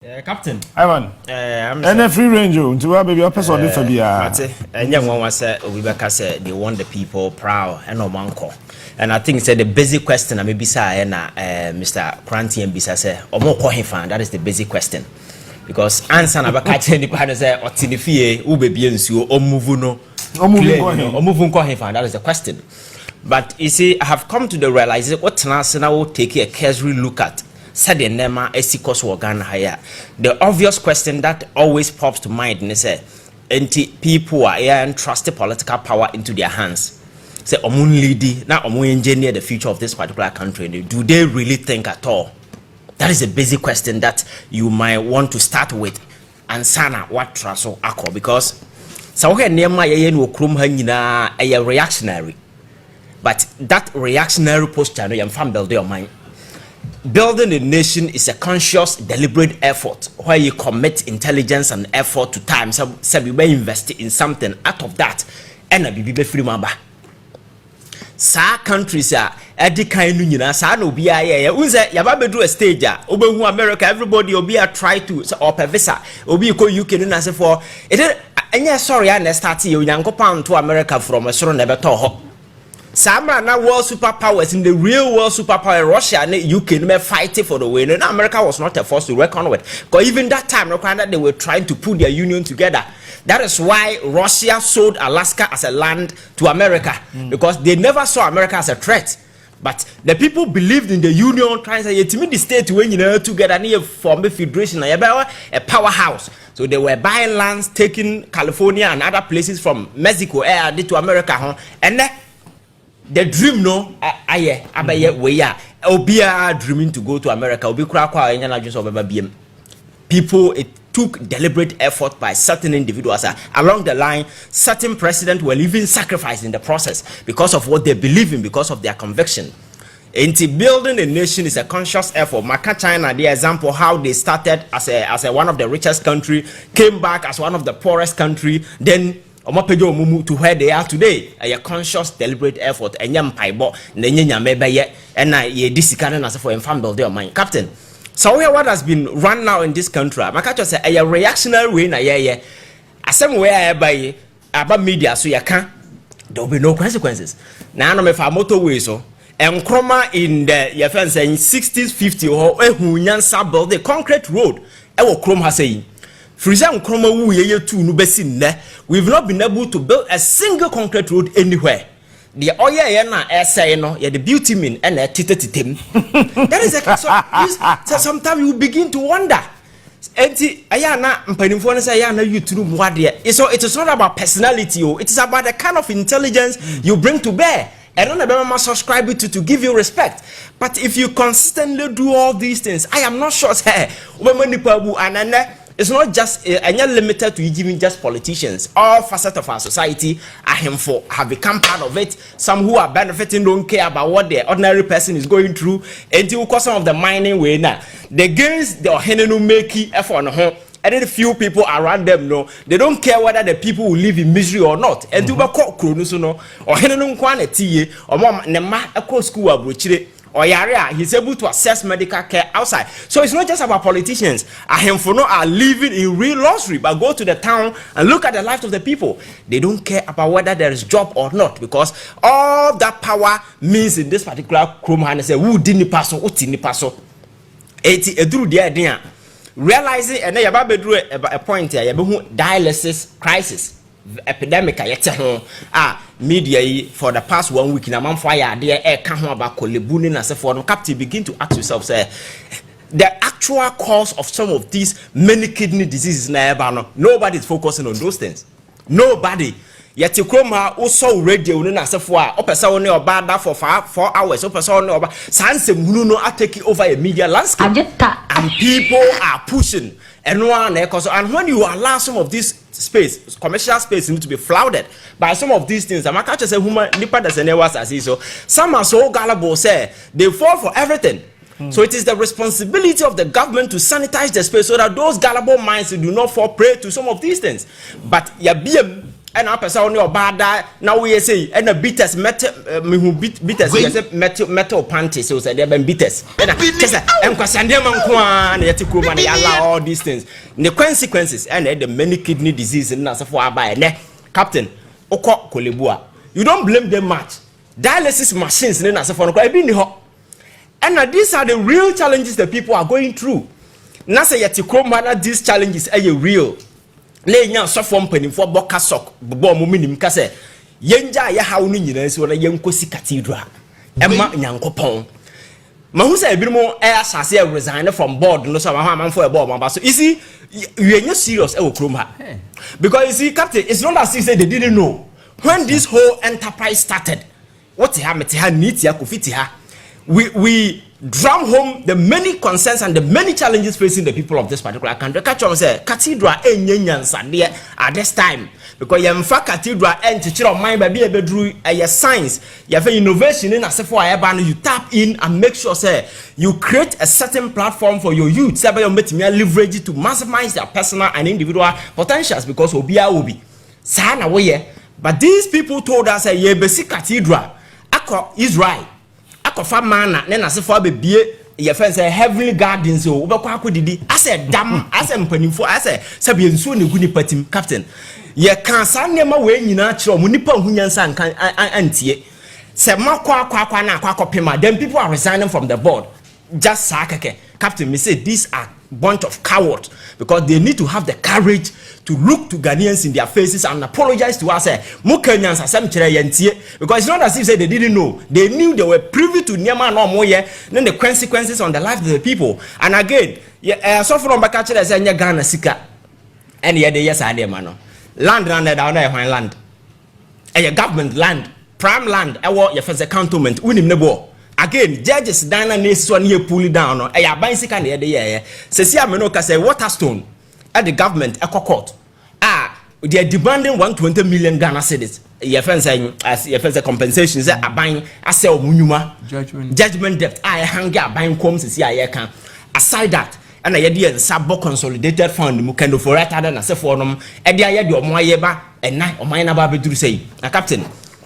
Captain. Ivan. And a free range to have your person for the and young one was said Rebecca said they want the people proud and no manco. And I think said the basic question I may be saying Mr. Cranty and Bisa say or more coin fan. That is the basic question. Because answer never catch any partner say or tinifie ube biensu or muvuno or moving coin fan. That is the question. But you see, I have come to the realization what Tanasana will take a cursory look at. Said the Nema Esikos Wagan higher. The obvious question that always pops to mind is people are here and trust the political power into their hands. Say omun leady, now omun engineer the future of this particular country. Do they really think at all? That is a basic question that you might want to start with. And sana what trust or akko because so Nema yen wo krum hangina a reactionary. But that reactionary posture no yam fan build your mind. Building a nation is a conscious, deliberate effort where you commit intelligence and effort to time. So you may invest in something out of that, and a be free mamba. Sa countries are at the kind of sa no be a yababe do a stage. Obe America, everybody will be a try to or per visa. Obi ko UK no say for it. And sorry, I start you yanko pound to America from a sort never to Samra na world superpowers in the real world superpower Russia and UK may fight for the win and America was not a force to reckon with because even that time they were trying to put their union together. That is why Russia sold Alaska as a land to America because they never saw America as a threat. But the people believed in the union trying to say to the state when together near form a federation a powerhouse. So they were buying lands, taking California and other places from Mexico to America and the dream no abaye we ya obia dreaming to go to America obi kura kwa enya just obeba biem. People, it took deliberate effort by certain individuals along the line. Certain presidents were even sacrificed in the process because of what they believe in, because of their conviction. Into building a nation is a conscious effort. Maka China, the example how they started as a one of the richest country, came back as one of the poorest country, then to where they are today. A conscious, deliberate effort. And yam paibo, nenya mebeye, and ye discarding as for infam build your mind. Captain, so what has been run now in this country? Makacho say a reactionary way na ye. As somewhere by about media, so you can't. There will be no consequences. Now no me fa motorway so. And chroma in the your friends saying 60s, 50s or ehunyan sabo the concrete road. Ewo chrome has saying. We've not been able to build a single concrete road anywhere. The the beauty mean and that is so sometimes you begin to wonder. It is not about personality, it is about the kind of intelligence you bring to bear. I don't know subscribe to give you respect. But if you consistently do all these things, I am not sure it's not just limited to even just politicians. All facets of our society have become part of it. Some who are benefiting don't care about what the ordinary person is going through. Until because some of the mining way now, the gains the Ohenenu make effort on home. And then a few people around them they don't care whether the people will live in misery or not. And to or Henenu Kwane Tie or Mom Nema Eco School Abruchire. Or he's able to access medical care outside. So it's not just about politicians. Ahemfono are living in real luxury, but go to the town and look at the lives of the people. They don't care about whether there is job or not, because all that power means in this particular chrome hand say who didn't pass or didn't pass. The idea realizing and then a point here dialysis crisis. Epidemic media for the past 1 week in a month fire there about colebuni and so forth. Captain, begin to ask yourself say the actual cause of some of these many kidney diseases nobody is focusing on those things. Nobody. Yet you come also radio in as for person or bad for 4 hours or person or sans take over a media landscape and people are pushing and when you allow some of this space, commercial space need to be flooded by some of these things. I'm catch say human nipa the was as so some are so gullible say they fall for everything. So it is the responsibility of the government to sanitize the space so that those gullible minds do not fall prey to some of these things. But and our person or bad now we say and a bitters metal bitters metal panties so say there been bitters and allow all these things the consequences and the many kidney disease and as for by captain oko kolebua you don't blame them much dialysis machines and as for and these are the real challenges that people are going through na say yet these challenges are real. Le nya so for mpanim for boka sok bo mo minim ka se yenja ya hawo no nyina si wona yenkosi cathedral emma nyankopon mahu say ebirimo asase e resign from board no so ma for a board ma so you see we are serious e wo krom ha because you see captain it's not as if say they didn't know when this whole enterprise started what ha meti ha niti ya kofiti ha we drum home the many concerns and the many challenges facing the people of this particular country. Catch on say cathedral enyenyansade at this time because you fa cathedral entichiro mind ba be bedru science you have innovation in asefo ayeba you tap in and make sure say you create a certain platform for your youth say you metimi leverage it to maximize their personal and individual potentials because obia obi sa na we but these people told us say ye besi cathedral akọ Israel akofa mana na nasefo abebie ye fence heavenly gardens o obekwa akodidi ase dam ase mpanimfo ase sabe nsuo ne guni patim captain ye kan sanema we nyina kire omo nipa hunyansa nkan antie se makwa na akopema then people are resigning from the board just sakeke captain me say these are bunch of cowards because they need to have the courage to look to Ghanaians in their faces and apologize to us mukanyans asem kire yentie because it's not as if say they didn't know they knew they were privy to niema no moye then the consequences on the life of the people and again so from baka kire say nya Ghana sika and ye dey yes ade ma no land down there land government land prime land ye fence cantonment unim nebo again judges dana nesi one year pull down no e yaban sika na ye sesi ameno ka say Waterstone at the government court they are demanding 120 million Ghana cedis ye fence compensation say aban ase omunyuma judgment debt hanga aban kom sesi aye kan aside that and ye dey sabo consolidated fund mu kendo for right na se for nom e dey aye de omo aye ba enai oman na ba beduru say na captain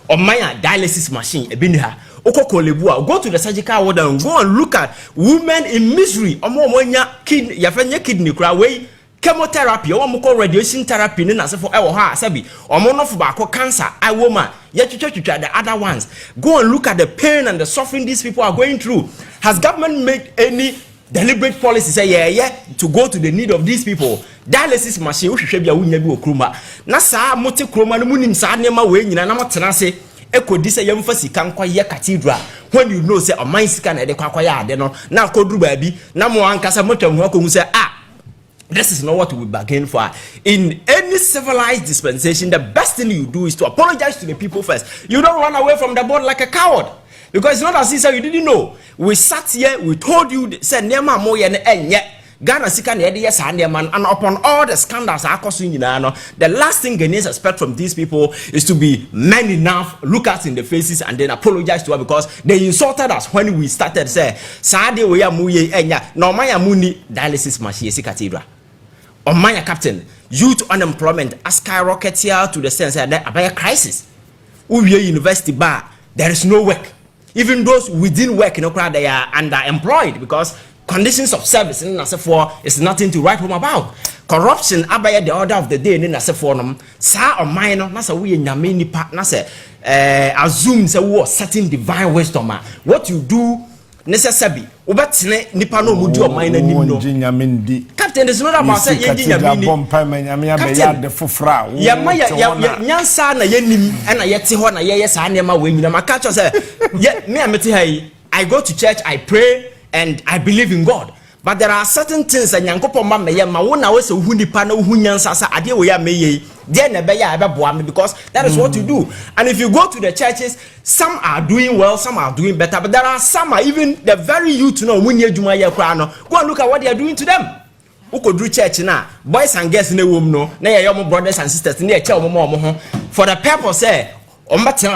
oman dialysis machine e bi ni ha go to the surgical ward and go and look at women in misery omonya kidney kra wey chemotherapy omo radiation therapy ni na se for e wo ha sabi omo no fo ba cancer I woman ye twetwa the other ones go and look at the pain and the suffering these people are going through. Has government made any deliberate policy say to go to the need of these people? Dialysis machine wo hwehwe bia wonya bi okroma na saa mote kroma no munim saa nema we nyina na motena se ekodi say yemfa sika nkwa ye cathedral when you know say oman sika na de kwakwa ya ade no na akoduru baabi na mo ankasa motwanhu akohu say this is not what we bargain for. In any civilized dispensation, the best thing you do is to apologize to the people first. You don't run away from the board like a coward. Because it's not as if you didn't know. We sat here, we told you, said, Nema moye ne enye. Ghana sika ne yes and upon all the scandals the last thing Ghanaians expect from these people is to be men enough, look us in the faces and then apologize to us because they insulted us when we started say Saade we are muye enya no maya muni dialysis machine cathedral. On my captain, youth unemployment has skyrocketed here to the sense that there is a crisis. Uwe University bar, there is no work. Even those within work, they are underemployed because conditions of service in Nasefor is nothing to write home about. Corruption, abaya the order of the day in Nasefor, sa or minor, nasa we in Yamini partner say, assume say we certain divine wisdom. What you do necessary. Ubatine nipa no mudi o minor nimno. Captain, it's not about say ye Yamini. Nyansa na yenim na yete ho na ye sa nema we nyina maka say me ameti hai I go to church, I pray and I believe in God. But there are certain things that Nyankopon ma meye ma wona we se hu nipa na hu nyansa sa ade we ya meye there na be ya beboa me because that is what you do. And if you go to the churches, some are doing well, some are doing better, but there are some are even the very youth no munye adwuma ye kra no. Go and look at what they are doing to them. Ukodru church na boys and girls na wom no na ye your brothers and sisters na ye che omo ho for the purpose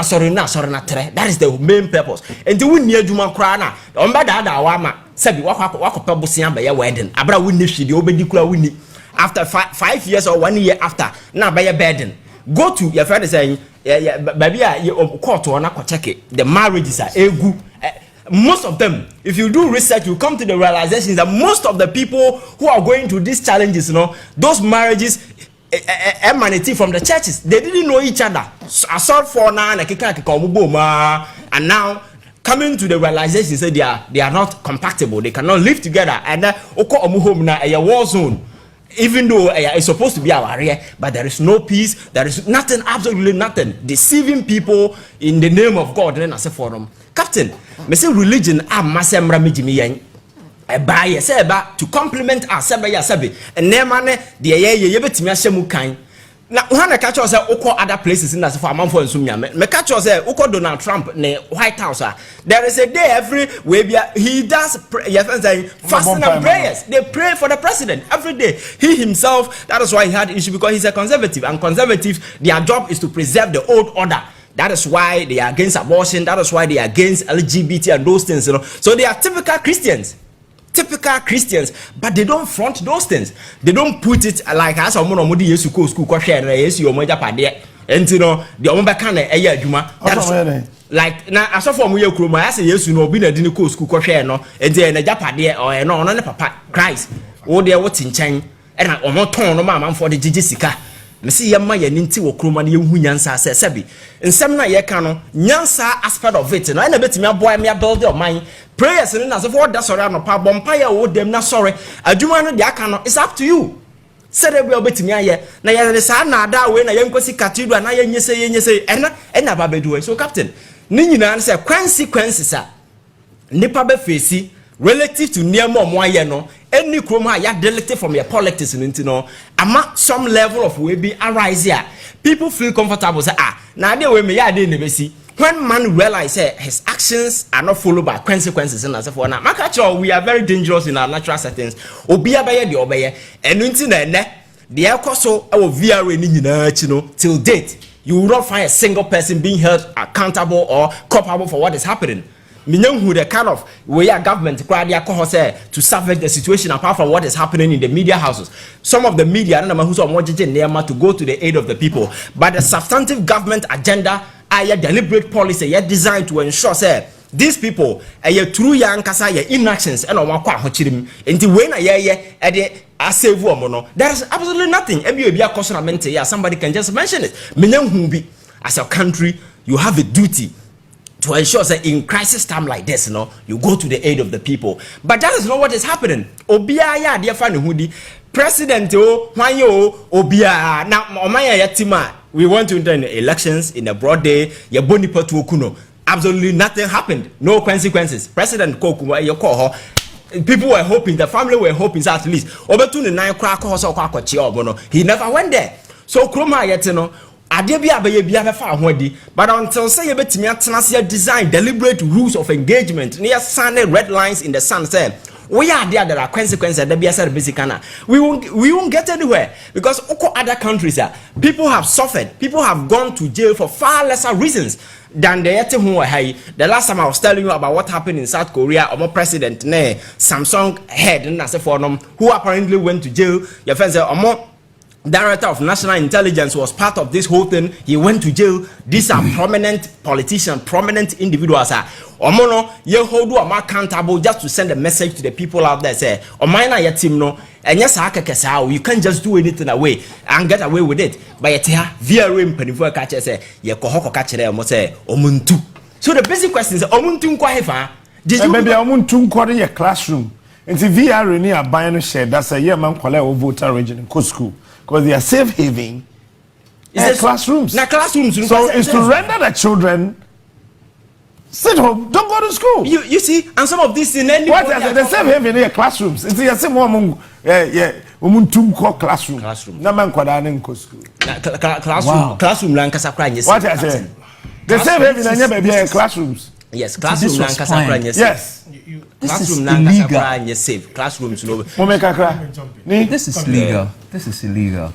sorry na tre. That is the main purpose. And the wunni adwuma kra na omba da wa ma sabi wakopɛ bosia ba ye wedding abra wunni hwide obedi kura wunni after 5 years or 1 year after na ba ye burden go to your friend is saying baby court or not check it. The marriages are egu. Most of them, if you do research, you come to the realization that most of the people who are going through these challenges, those marriages emanate from the churches. They didn't know each other. Assault for now and now coming to the realization that they are not compatible. They cannot live together. And home na a war zone. Even though it's supposed to be our area, but there is no peace, there is nothing, absolutely nothing. Deceiving people in the name of God. Then I say for them, Captain, me say religion masemra me jimi yen. Buy say to complement us, and nemane the ye betimi ahyemu kan. Na uhana catch us say other places in as for amount for nsumnya me catch us say Donald Trump ne White House there is a day every where he does fasting and prayers. They pray for the president every day. He himself, that is why he had issue, because he's a conservative, and conservatives, their job is to preserve the old order. That is why they are against abortion. That is why they are against LGBT and those things, So they are typical Christians, but they don't front those things. They don't put it like as someone on Yesu school share Yesu omoja pade. And the omba kana eya adwuma. Like na asofo mo yekroma ya say Yesu no obi na di ne school share no. Enti na japade or no ne papa Christ. Wo de wo tinchen e na omo ton no ma manfo de gigi sika. Me see yema ye nti wo kroma na yehu nyansa se sebi. Nsem na ye ka no nyansa aspect of it no. Na betimi aboy me build your mind. Prayers in as for that sorry no pa bompire wo dem na sorry. Adwuma no de aka no, it's up to you. Say we obetimi aye na ye sa na ada we na ye nkosi cathedral na ye nyese ena ba bedu. So captain, ni nyina say consequences a nipa be face relative to near mo aye no, any kroma ya delected from your politics no, ama some level of we be arise here. People feel comfortable say na dey we me ya dey ne besi. When man realize his actions are not followed by consequences and as for now, we are very dangerous in our natural settings. Obia baye the obeye, and until the Akoso our VRA till date, you will not find a single person being held accountable or culpable for what is happening. Who the kind of way our government to salvage the situation apart from what is happening in the media houses. Some of the media to go to the aid of the people, but the substantive government agenda a deliberate policy designed to ensure say these people true young kasa inactions and on kwa hochirim enti we na save no. There is absolutely nothing. Somebody can just mention it. As a country, you have a duty to ensure that in crisis time like this, you go to the aid of the people. But that is not what is happening. Obiya dear fan hudi president Obiya now omaya yatima. We want to enter in elections in a broad day. Absolutely nothing happened. No consequences. President Koku, people were hoping, the family were hoping at least. He never went there. So Kroma yetino. But until say design deliberate rules of engagement, near sunny red lines in the sun say we are there are consequences that we won't get anywhere, because other countries people have suffered, people have gone to jail for far lesser reasons than the last time I was telling you about what happened in South Korea. Our president Samsung head who apparently went to jail. Your friends Director of National Intelligence was part of this whole thing. He went to jail. These are prominent politicians, prominent individuals. Omono ye hold you accountable just to send a message to the people out there. Say, Omina your team no, and yes, you can't just do anything away and get away with it. But yet VRA penifo catcher say ye kohoko catcher almost say omuntu. So the basic question is omuntu nkwahefa. Did you maybe omuntu nkwa in your classroom? And the VRA near buying share that's a year man kwale voter region in school. Because they are safe haven classrooms. Classrooms. So it's to render the children sit home, don't go to school. You see, and some of these in any what is the safe haven in classrooms? It's the same one classroom. No man school. Classroom lankasa crane. What I say? The safe haven in your classrooms. Yes, classroom lankasa crane. Yes. This is illegal. Safe classrooms. This is legal. This is illegal.